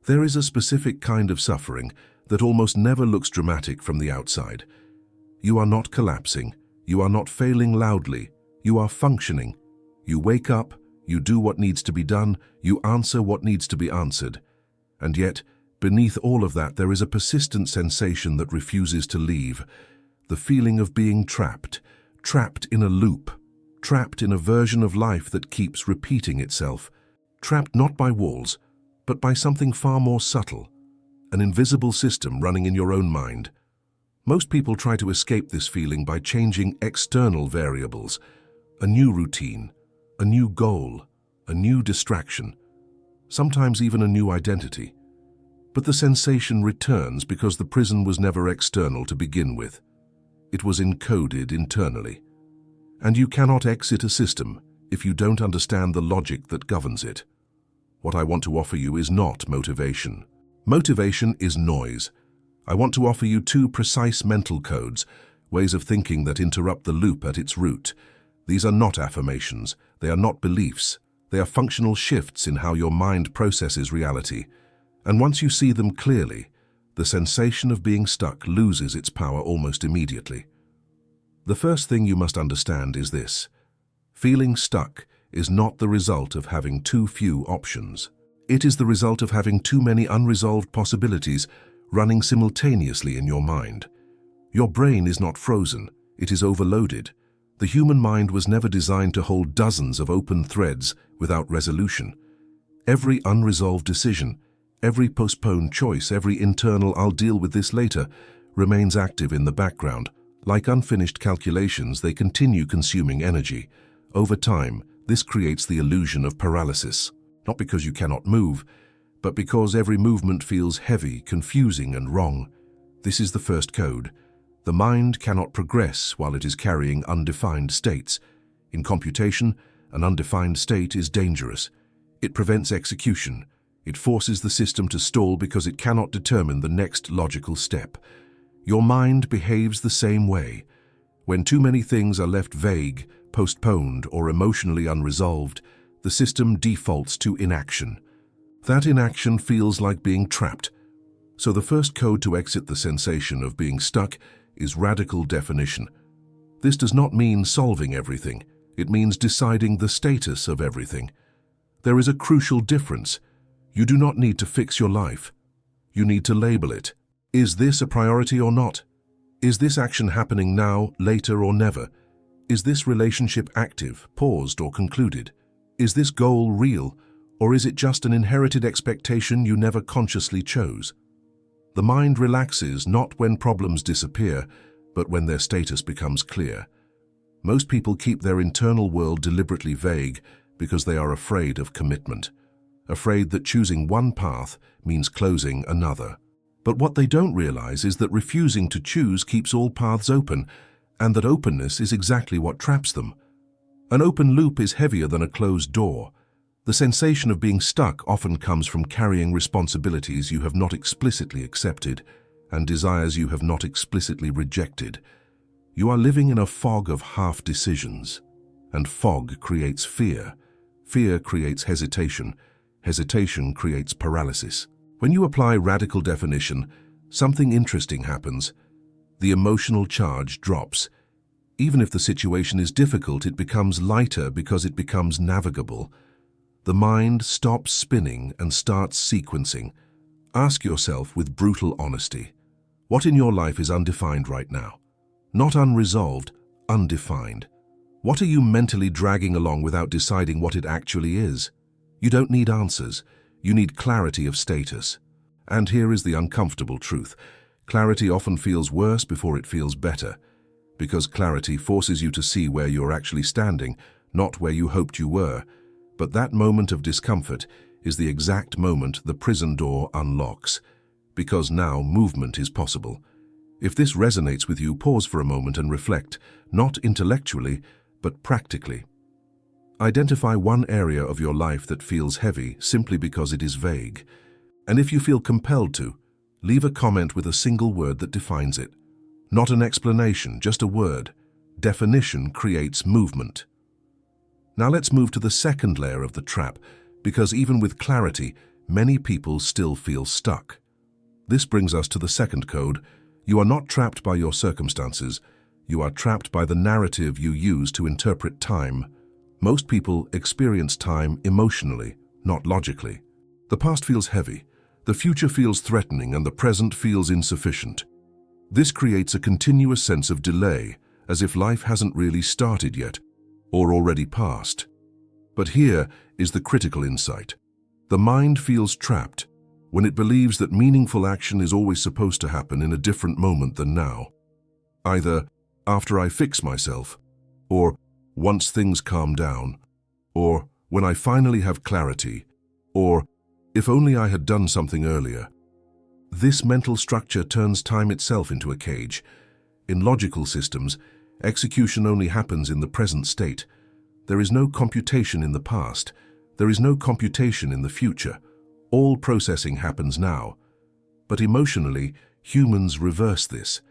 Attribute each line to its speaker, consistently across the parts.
Speaker 1: There is a specific kind of suffering that almost never looks dramatic from the outside. You are not collapsing. You are not failing loudly. You are functioning. You wake up, you do what needs to be done, you answer what needs to be answered. And yet, beneath all of that, there is a persistent sensation that refuses to leave. The feeling of being trapped in a loop, trapped in a version of life that keeps repeating itself. Trapped not by walls, but by something far more subtle, an invisible system running in your own mind. Most people try to escape this feeling by changing external variables, a new routine, a new goal, a new distraction, sometimes even a new identity. But the sensation returns because the prison was never external to begin with. It was encoded internally. And you cannot exit a system if you don't understand the logic that governs it. What I want to offer you is not motivation. Motivation is noise. I want to offer you two precise mental codes, ways of thinking that interrupt the loop at its root. These are not affirmations. They are not beliefs. They are functional shifts in how your mind processes reality. And once you see them clearly, the sensation of being stuck loses its power almost immediately. The first thing you must understand is this. Feeling stuck is not the result of having too few options. It is the result of having too many unresolved possibilities running simultaneously in your mind. Your brain is not frozen, it is overloaded. The human mind was never designed to hold dozens of open threads without resolution. Every unresolved decision, every postponed choice, every internal "I'll deal with this later" remains active in the background. Like unfinished calculations, they continue consuming energy. Over time, this creates the illusion of paralysis, not because you cannot move, but because every movement feels heavy, confusing, and wrong. This is the first code. The mind cannot progress while it is carrying undefined states. In computation, an undefined state is dangerous. It prevents execution. It forces the system to stall because it cannot determine the next logical step. Your mind behaves the same way. When too many things are left vague, postponed, or emotionally unresolved, the system defaults to inaction. That inaction feels like being trapped. So the first code to exit the sensation of being stuck is radical definition. This does not mean solving everything. It means deciding the status of everything. There is a crucial difference. You do not need to fix your life. You need to label it. Is this a priority or not? Is this action happening now, later, or never? Is this relationship active, paused, or concluded? Is this goal real, or is it just an inherited expectation you never consciously chose? The mind relaxes not when problems disappear, but when their status becomes clear. Most people keep their internal world deliberately vague because they are afraid of commitment, afraid that choosing one path means closing another. But what they don't realize is that refusing to choose keeps all paths open, and that openness is exactly what traps them. An open loop is heavier than a closed door. The sensation of being stuck often comes from carrying responsibilities you have not explicitly accepted and desires you have not explicitly rejected. You are living in a fog of half decisions, and fog creates fear. Fear creates hesitation. Hesitation creates paralysis. When you apply radical definition, something interesting happens. The emotional charge drops. Even if the situation is difficult, it becomes lighter because it becomes navigable. The mind stops spinning and starts sequencing. Ask yourself with brutal honesty, what in your life is undefined right now? Not unresolved, undefined. What are you mentally dragging along without deciding what it actually is? You don't need answers. You need clarity of status. And here is the uncomfortable truth. Clarity often feels worse before it feels better, because clarity forces you to see where you're actually standing, not where you hoped you were. But that moment of discomfort is the exact moment the prison door unlocks, because now movement is possible. If this resonates with you, pause for a moment and reflect, not intellectually, but practically. Identify one area of your life that feels heavy simply because it is vague. And if you feel compelled to, leave a comment with a single word that defines it. Not an explanation, just a word. Definition creates movement. Now let's move to the second layer of the trap, because even with clarity, many people still feel stuck. This brings us to the second code. You are not trapped by your circumstances. You are trapped by the narrative you use to interpret time. Most people experience time emotionally, not logically. The past feels heavy, the future feels threatening, and the present feels insufficient. This creates a continuous sense of delay, as if life hasn't really started yet, or already passed. But here is the critical insight. The mind feels trapped when it believes that meaningful action is always supposed to happen in a different moment than now. Either after I fix myself, or once things calm down, or when I finally have clarity, or if only I had done something earlier. This mental structure turns time itself into a cage. In logical systems, execution only happens in the present state. There is no computation in the past. There is no computation in the future. All processing happens now. But emotionally, humans reverse this.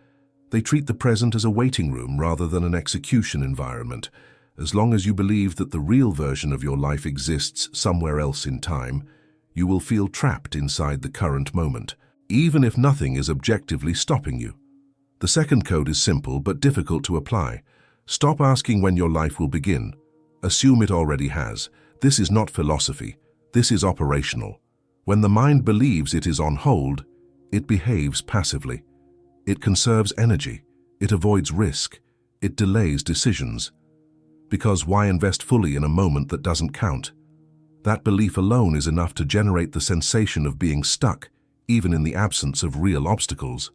Speaker 1: They treat the present as a waiting room rather than an execution environment. As long as you believe that the real version of your life exists somewhere else in time, you will feel trapped inside the current moment, even if nothing is objectively stopping you. The second code is simple but difficult to apply. Stop asking when your life will begin. Assume it already has. This is not philosophy. This is operational. When the mind believes it is on hold, it behaves passively. It conserves energy. It avoids risk. It delays decisions. Because why invest fully in a moment that doesn't count? That belief alone is enough to generate the sensation of being stuck, even in the absence of real obstacles.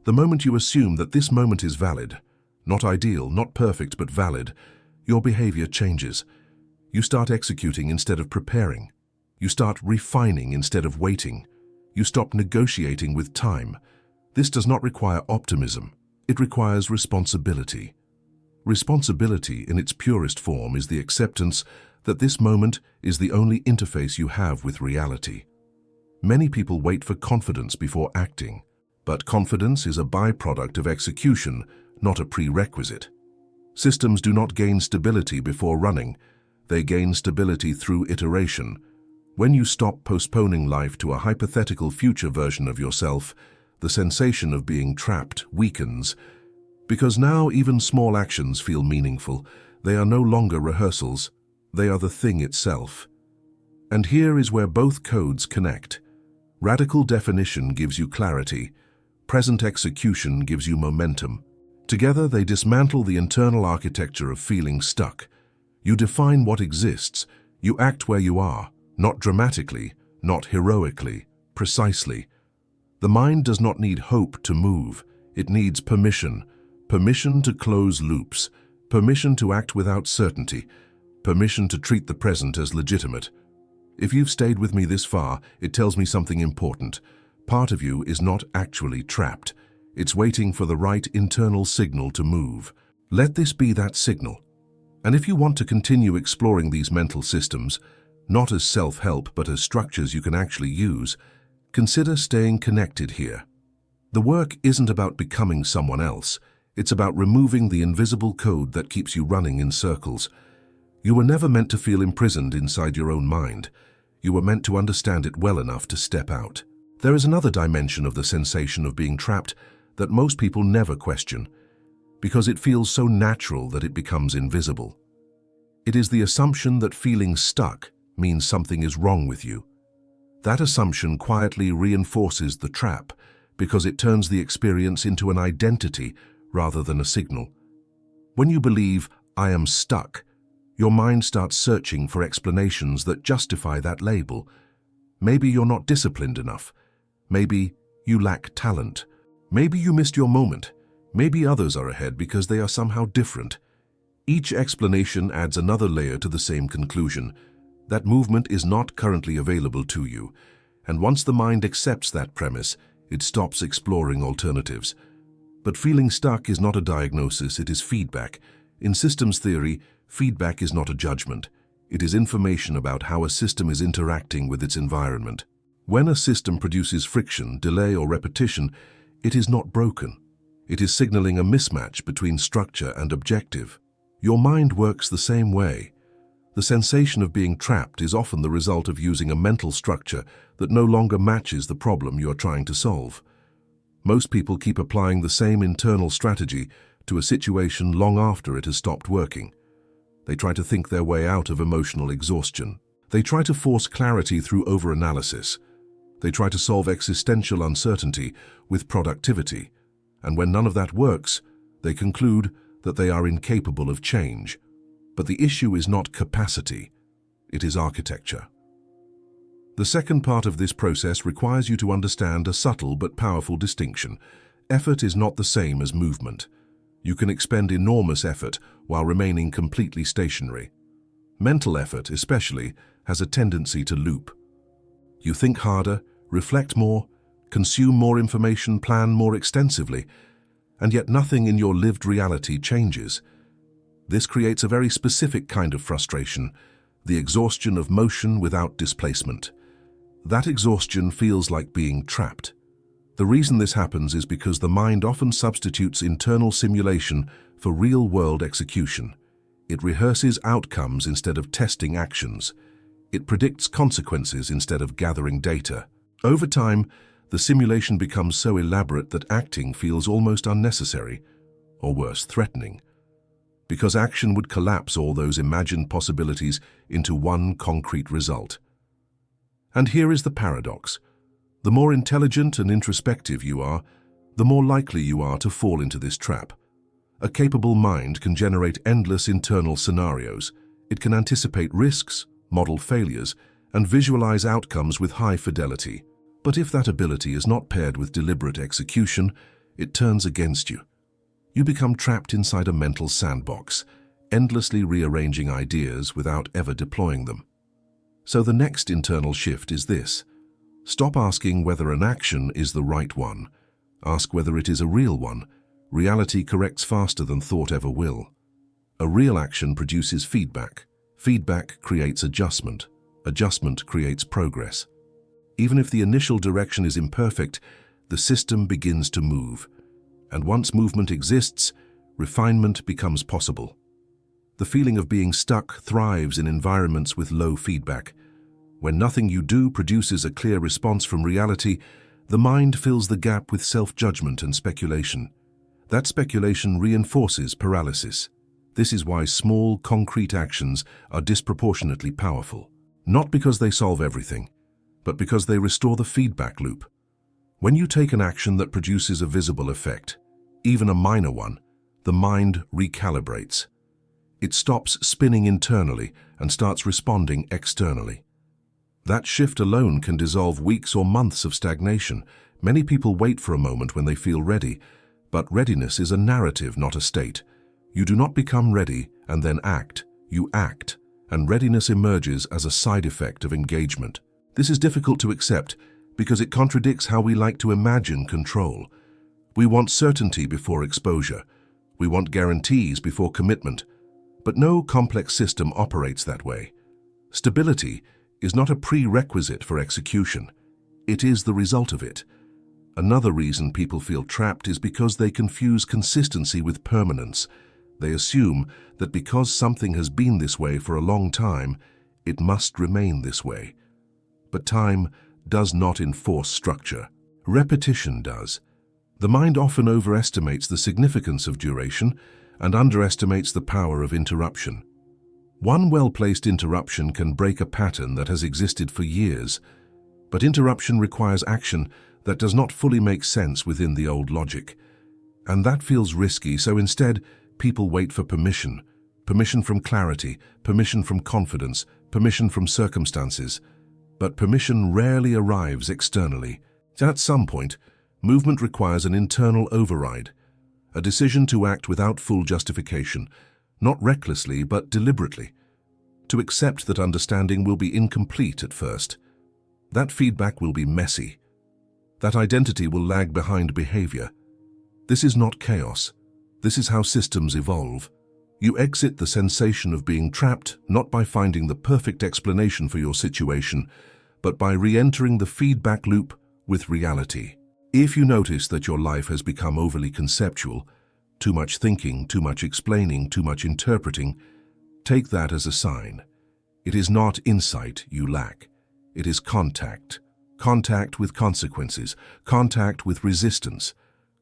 Speaker 1: The moment you assume that this moment is valid, not ideal, not perfect, but valid, your behavior changes. You start executing instead of preparing. You start refining instead of waiting. You stop negotiating with time. This does not require optimism. It requires responsibility. Responsibility in its purest form is the acceptance that this moment is the only interface you have with reality. Many people wait for confidence before acting, but confidence is a byproduct of execution, not a prerequisite. Systems do not gain stability before running. They gain stability through iteration. When you stop postponing life to a hypothetical future version of yourself, the sensation of being trapped weakens. Because now even small actions feel meaningful. They are no longer rehearsals. They are the thing itself. And here is where both codes connect. Radical definition gives you clarity. Present execution gives you momentum. Together they dismantle the internal architecture of feeling stuck. You define what exists. You act where you are, not dramatically, not heroically, precisely. The mind does not need hope to move. It needs permission. Permission to close loops. Permission to act without certainty. Permission to treat the present as legitimate. If you've stayed with me this far, it tells me something important. Part of you is not actually trapped. It's waiting for the right internal signal to move. Let this be that signal. And if you want to continue exploring these mental systems, not as self-help but as structures you can actually use, consider staying connected here. The work isn't about becoming someone else. It's about removing the invisible code that keeps you running in circles. You were never meant to feel imprisoned inside your own mind. You were meant to understand it well enough to step out. There is another dimension of the sensation of being trapped that most people never question, because it feels so natural that it becomes invisible. It is the assumption that feeling stuck means something is wrong with you. That assumption quietly reinforces the trap because it turns the experience into an identity rather than a signal. When you believe, "I am stuck," your mind starts searching for explanations that justify that label. Maybe you're not disciplined enough. Maybe you lack talent. Maybe you missed your moment. Maybe others are ahead because they are somehow different. Each explanation adds another layer to the same conclusion. That movement is not currently available to you. And once the mind accepts that premise, it stops exploring alternatives. But feeling stuck is not a diagnosis, it is feedback. In systems theory, feedback is not a judgment. It is information about how a system is interacting with its environment. When a system produces friction, delay, or repetition, it is not broken. It is signaling a mismatch between structure and objective. Your mind works the same way. The sensation of being trapped is often the result of using a mental structure that no longer matches the problem you are trying to solve. Most people keep applying the same internal strategy to a situation long after it has stopped working. They try to think their way out of emotional exhaustion. They try to force clarity through overanalysis. They try to solve existential uncertainty with productivity. And when none of that works, they conclude that they are incapable of change. But the issue is not capacity, it is architecture. The second part of this process requires you to understand a subtle but powerful distinction. Effort is not the same as movement. You can expend enormous effort while remaining completely stationary. Mental effort, especially, has a tendency to loop. You think harder, reflect more, consume more information, plan more extensively, and yet nothing in your lived reality changes. This creates a very specific kind of frustration, the exhaustion of motion without displacement. That exhaustion feels like being trapped. The reason this happens is because the mind often substitutes internal simulation for real-world execution. It rehearses outcomes instead of testing actions. It predicts consequences instead of gathering data. Over time, the simulation becomes so elaborate that acting feels almost unnecessary, or worse, threatening, because action would collapse all those imagined possibilities into one concrete result. And here is the paradox. The more intelligent and introspective you are, the more likely you are to fall into this trap. A capable mind can generate endless internal scenarios. It can anticipate risks, model failures, and visualize outcomes with high fidelity. But if that ability is not paired with deliberate execution, it turns against you. You become trapped inside a mental sandbox, endlessly rearranging ideas without ever deploying them. So the next internal shift is this. Stop asking whether an action is the right one. Ask whether it is a real one. Reality corrects faster than thought ever will. A real action produces feedback. Feedback creates adjustment. Adjustment creates progress. Even if the initial direction is imperfect, the system begins to move. And once movement exists, refinement becomes possible. The feeling of being stuck thrives in environments with low feedback. When nothing you do produces a clear response from reality, the mind fills the gap with self-judgment and speculation. That speculation reinforces paralysis. This is why small, concrete actions are disproportionately powerful. Not because they solve everything, but because they restore the feedback loop. When you take an action that produces a visible effect, even a minor one, the mind recalibrates. It stops spinning internally and starts responding externally. That shift alone can dissolve weeks or months of stagnation. Many people wait for a moment when they feel ready, but readiness is a narrative, not a state. You do not become ready and then act. You act, and readiness emerges as a side effect of engagement. This is difficult to accept because it contradicts how we like to imagine control. We want certainty before exposure. We want guarantees before commitment. But no complex system operates that way. Stability is not a prerequisite for execution. It is the result of it. Another reason people feel trapped is because they confuse consistency with permanence. They assume that because something has been this way for a long time, it must remain this way. But time does not enforce structure. Repetition does. The mind often overestimates the significance of duration and underestimates the power of interruption. One well-placed interruption can break a pattern that has existed for years, but interruption requires action that does not fully make sense within the old logic. And that feels risky, so instead, people wait for permission. Permission from clarity, permission from confidence, permission from circumstances. But permission rarely arrives externally. At some point, movement requires an internal override, a decision to act without full justification, not recklessly but deliberately, to accept that understanding will be incomplete at first. That feedback will be messy. That identity will lag behind behavior. This is not chaos. This is how systems evolve. You exit the sensation of being trapped not by finding the perfect explanation for your situation, but by re-entering the feedback loop with reality. If you notice that your life has become overly conceptual, too much thinking, too much explaining, too much interpreting, take that as a sign. It is not insight you lack. It is contact. Contact with consequences, contact with resistance,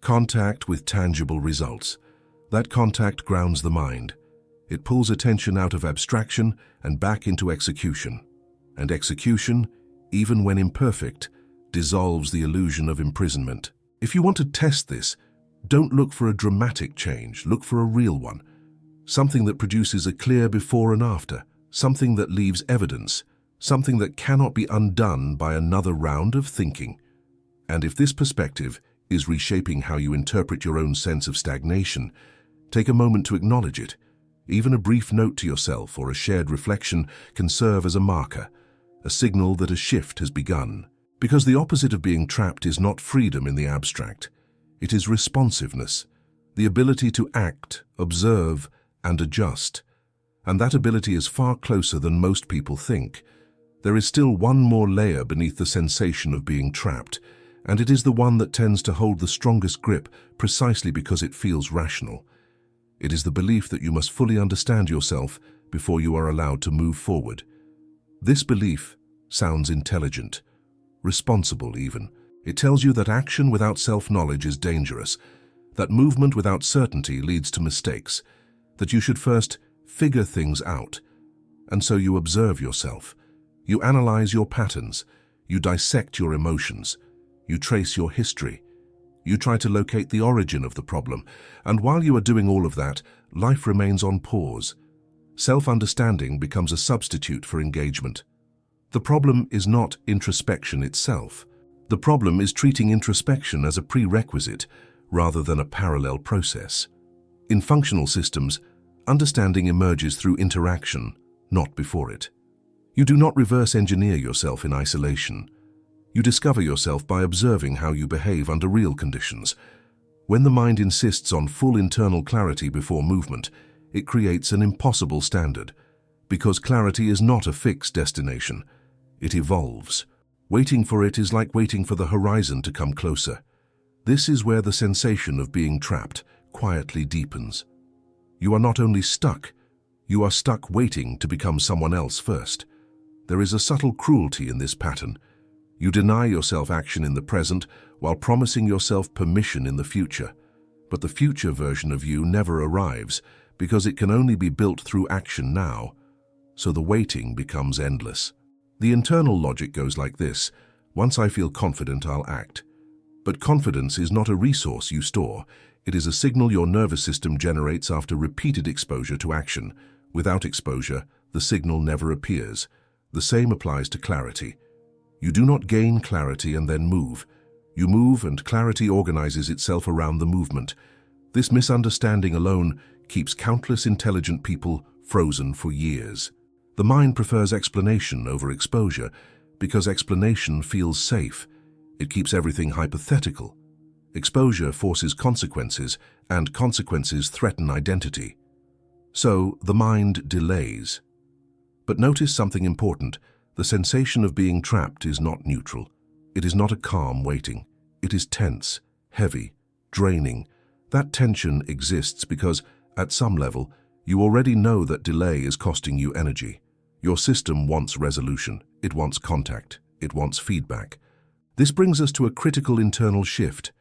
Speaker 1: contact with tangible results. That contact grounds the mind. It pulls attention out of abstraction and back into execution. And execution, even when imperfect, dissolves the illusion of imprisonment. If you want to test this, don't look for a dramatic change, look for a real one. Something that produces a clear before and after, something that leaves evidence, something that cannot be undone by another round of thinking. And if this perspective is reshaping how you interpret your own sense of stagnation, take a moment to acknowledge it. Even a brief note to yourself or a shared reflection can serve as a marker, a signal that a shift has begun. Because the opposite of being trapped is not freedom in the abstract. It is responsiveness, the ability to act, observe, and adjust. And that ability is far closer than most people think. There is still one more layer beneath the sensation of being trapped, and it is the one that tends to hold the strongest grip precisely because it feels rational. It is the belief that you must fully understand yourself before you are allowed to move forward. This belief sounds intelligent, responsible even. It tells you that action without self-knowledge is dangerous, that movement without certainty leads to mistakes, that you should first figure things out. And so you observe yourself. You analyze your patterns. You dissect your emotions. You trace your history. You try to locate the origin of the problem. And while you are doing all of that, life remains on pause. Self-understanding becomes a substitute for engagement. The problem is not introspection itself. The problem is treating introspection as a prerequisite rather than a parallel process. In functional systems, understanding emerges through interaction, not before it. You do not reverse engineer yourself in isolation. You discover yourself by observing how you behave under real conditions. When the mind insists on full internal clarity before movement, it creates an impossible standard, because clarity is not a fixed destination. It evolves. Waiting for it is like waiting for the horizon to come closer. This is where the sensation of being trapped quietly deepens. You are not only stuck, you are stuck waiting to become someone else first. There is a subtle cruelty in this pattern. You deny yourself action in the present while promising yourself permission in the future. But the future version of you never arrives because it can only be built through action now. So the waiting becomes endless. The internal logic goes like this: once I feel confident, I'll act. But confidence is not a resource you store. It is a signal your nervous system generates after repeated exposure to action. Without exposure, the signal never appears. The same applies to clarity. You do not gain clarity and then move. You move and clarity organizes itself around the movement. This misunderstanding alone keeps countless intelligent people frozen for years. The mind prefers explanation over exposure because explanation feels safe. It keeps everything hypothetical. Exposure forces consequences, and consequences threaten identity. So the mind delays. But notice something important. The sensation of being trapped is not neutral. It is not a calm waiting. It is tense, heavy, draining. That tension exists because, at some level, you already know that delay is costing you energy. Your system wants resolution. It wants contact. It wants feedback. This brings us to a critical internal shift.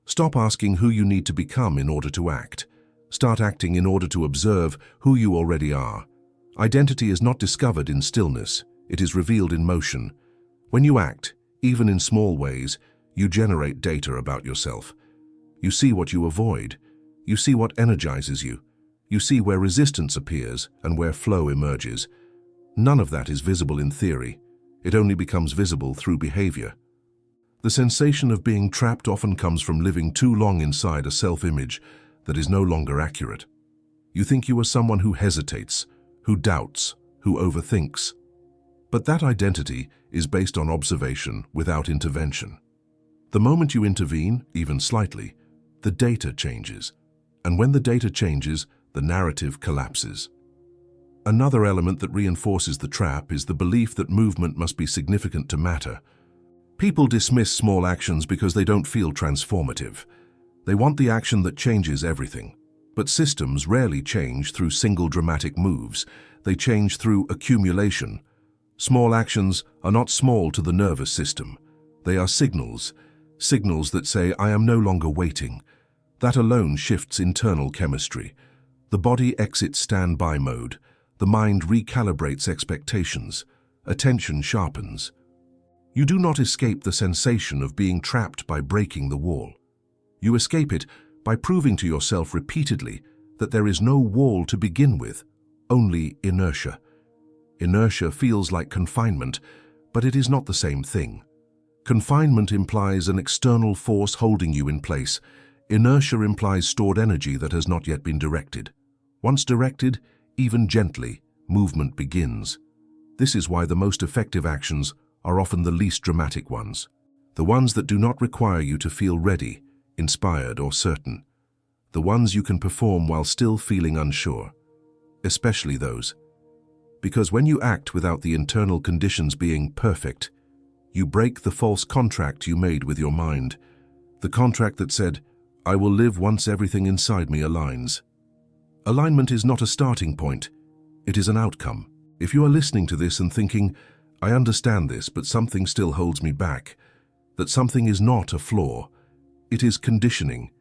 Speaker 1: Stop asking who you need to become in order to act. Start acting in order to observe who you already are. Identity is not discovered in stillness. It is revealed in motion. When you act, even in small ways, you generate data about yourself. You see what you avoid. You see what energizes you. You see where resistance appears and where flow emerges. None of that is visible in theory. It only becomes visible through behavior. The sensation of being trapped often comes from living too long inside a self-image that is no longer accurate. You think you are someone who hesitates, who doubts, who overthinks. But that identity is based on observation without intervention. The moment you intervene, even slightly, the data changes. And when the data changes, the narrative collapses. Another element that reinforces the trap is the belief that movement must be significant to matter. People dismiss small actions because they don't feel transformative. They want the action that changes everything. But systems rarely change through single dramatic moves. They change through accumulation. Small actions are not small to the nervous system. They are signals, signals that say, I am no longer waiting. That alone shifts internal chemistry. The body exits standby mode. The mind recalibrates expectations. Attention sharpens. You do not escape the sensation of being trapped by breaking the wall. You escape it by proving to yourself repeatedly that there is no wall to begin with, only inertia. Inertia feels like confinement, but it is not the same thing. Confinement implies an external force holding you in place. Inertia implies stored energy that has not yet been directed. Once directed, even gently, movement begins. This is why the most effective actions are often the least dramatic ones, the ones that do not require you to feel ready, inspired, or certain, the ones you can perform while still feeling unsure, especially those. Because when you act without the internal conditions being perfect, you break the false contract you made with your mind, the contract that said, I will live once everything inside me aligns. Alignment is not a starting point, it is an outcome. If you are listening to this and thinking, I understand this, but something still holds me back, that something is not a flaw, it is conditioning.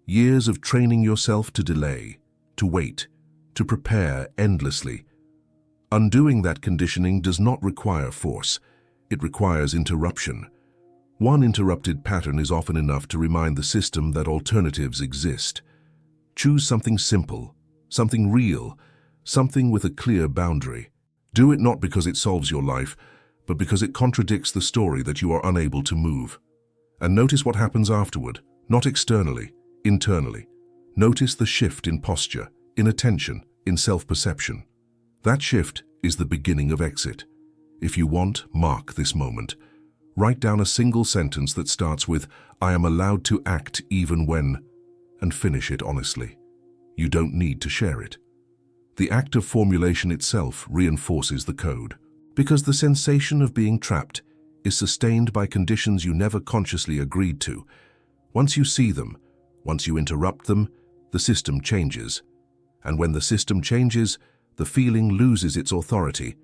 Speaker 1: Years of training yourself to delay, to wait, to prepare endlessly. Undoing that conditioning does not require force, it requires interruption. One interrupted pattern is often enough to remind the system that alternatives exist. Choose something simple, something real, something with a clear boundary. Do it not because it solves your life, but because it contradicts the story that you are unable to move. And notice what happens afterward, not externally, internally. Notice the shift in posture, in attention, in self-perception. That shift is the beginning of exit. If you want, mark this moment. Write down a single sentence that starts with, I am allowed to act even when, and finish it honestly. You don't need to share it. The act of formulation itself reinforces the code, because the sensation of being trapped is sustained by conditions you never consciously agreed to. Once you see them, once you interrupt them, the system changes. And when the system changes, the feeling loses its authority.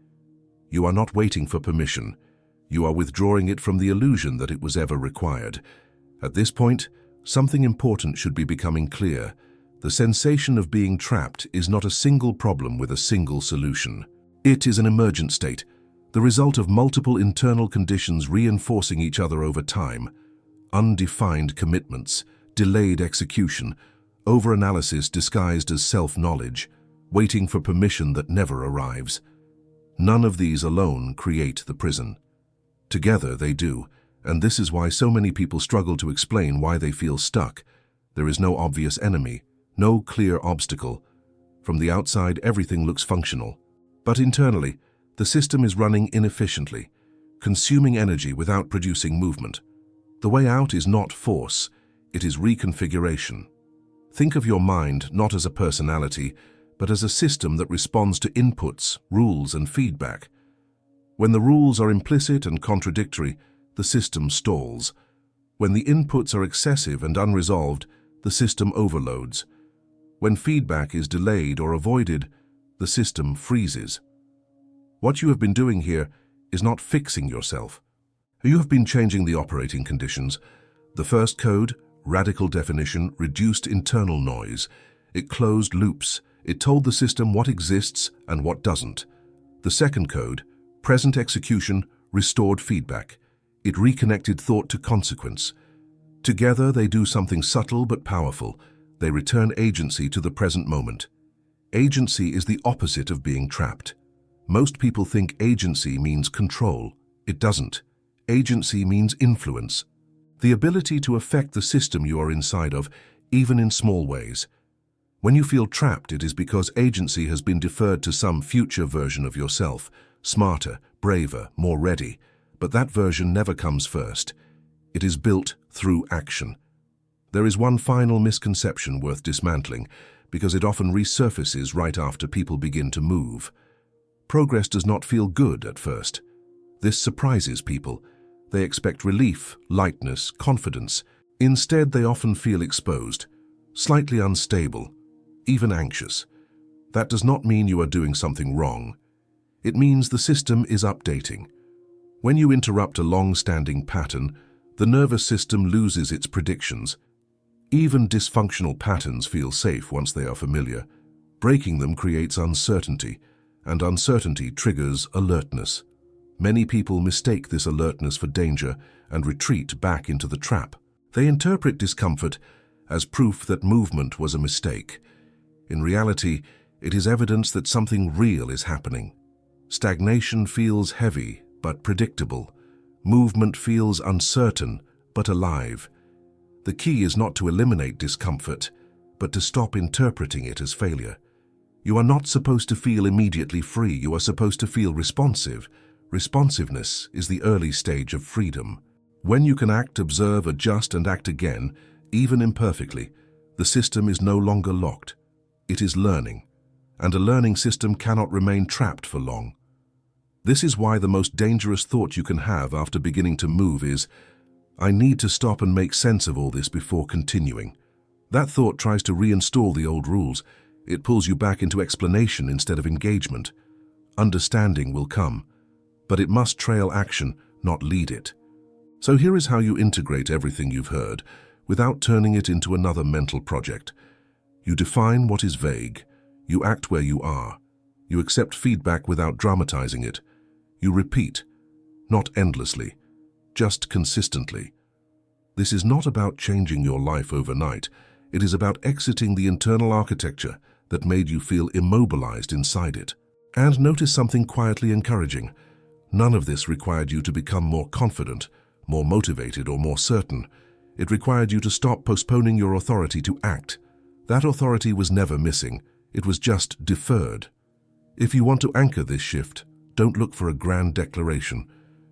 Speaker 1: You are not waiting for permission. You are withdrawing it from the illusion that it was ever required. At this point, something important should be becoming clear. The sensation of being trapped is not a single problem with a single solution. It is an emergent state, the result of multiple internal conditions reinforcing each other over time. Undefined commitments, delayed execution, overanalysis disguised as self-knowledge, waiting for permission that never arrives. None of these alone create the prison. Together they do, and this is why so many people struggle to explain why they feel stuck. There is no obvious enemy, no clear obstacle. From the outside, everything looks functional. But internally, the system is running inefficiently, consuming energy without producing movement. The way out is not force, it is reconfiguration. Think of your mind not as a personality, but as a system that responds to inputs, rules, and feedback. When the rules are implicit and contradictory, the system stalls. When the inputs are excessive and unresolved, the system overloads. When feedback is delayed or avoided, the system freezes. What you have been doing here is not fixing yourself. You have been changing the operating conditions. The first code, radical definition, reduced internal noise. It closed loops. It told the system what exists and what doesn't. The second code, present execution, restored feedback. It reconnected thought to consequence. Together they do something subtle but powerful. They return agency to the present moment. Agency is the opposite of being trapped. Most people think agency means control. It doesn't. Agency means influence. The ability to affect the system you are inside of, even in small ways. When you feel trapped, it is because agency has been deferred to some future version of yourself, smarter, braver, more ready. But that version never comes first. It is built through action. There is one final misconception worth dismantling, because it often resurfaces right after people begin to move. Progress does not feel good at first. This surprises people. They expect relief, lightness, confidence. Instead, they often feel exposed, slightly unstable, even anxious. That does not mean you are doing something wrong. It means the system is updating. When you interrupt a long-standing pattern, the nervous system loses its predictions. Even dysfunctional patterns feel safe once they are familiar. Breaking them creates uncertainty, and uncertainty triggers alertness. Many people mistake this alertness for danger and retreat back into the trap. They interpret discomfort as proof that movement was a mistake. In reality, it is evidence that something real is happening. Stagnation feels heavy but predictable. Movement feels uncertain but alive. The key is not to eliminate discomfort, but to stop interpreting it as failure. You are not supposed to feel immediately free, you are supposed to feel responsive. Responsiveness is the early stage of freedom. When you can act, observe, adjust, and act again, even imperfectly, the system is no longer locked. It is learning, and a learning system cannot remain trapped for long. This is why the most dangerous thought you can have after beginning to move is, "I need to stop and make sense of all this before continuing." That thought tries to reinstall the old rules. It pulls you back into explanation instead of engagement. Understanding will come, but it must trail action, not lead it. So here is how you integrate everything you've heard without turning it into another mental project. You define what is vague. You act where you are. You accept feedback without dramatizing it. You repeat, not endlessly, just consistently. This is not about changing your life overnight. It is about exiting the internal architecture that made you feel immobilized inside it. And notice something quietly encouraging. None of this required you to become more confident, more motivated, or more certain. It required you to stop postponing your authority to act. That authority was never missing. It was just deferred. If you want to anchor this shift, don't look for a grand declaration.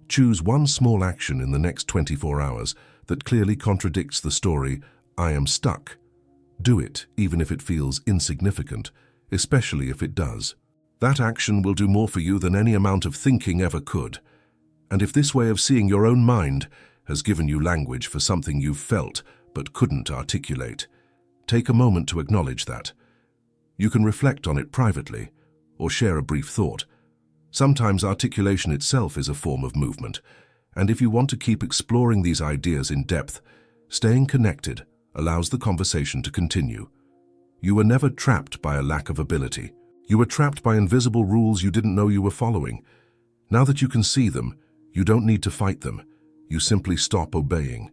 Speaker 1: Choose one small action in the next 24 hours that clearly contradicts the story, "I am stuck." Do it, even if it feels insignificant, especially if it does. That action will do more for you than any amount of thinking ever could. And if this way of seeing your own mind has given you language for something you've felt but couldn't articulate, take a moment to acknowledge that. You can reflect on it privately or share a brief thought. Sometimes articulation itself is a form of movement, and if you want to keep exploring these ideas in depth, staying connected allows the conversation to continue. You were never trapped by a lack of ability. You were trapped by invisible rules you didn't know you were following. Now that you can see them, you don't need to fight them. You simply stop obeying.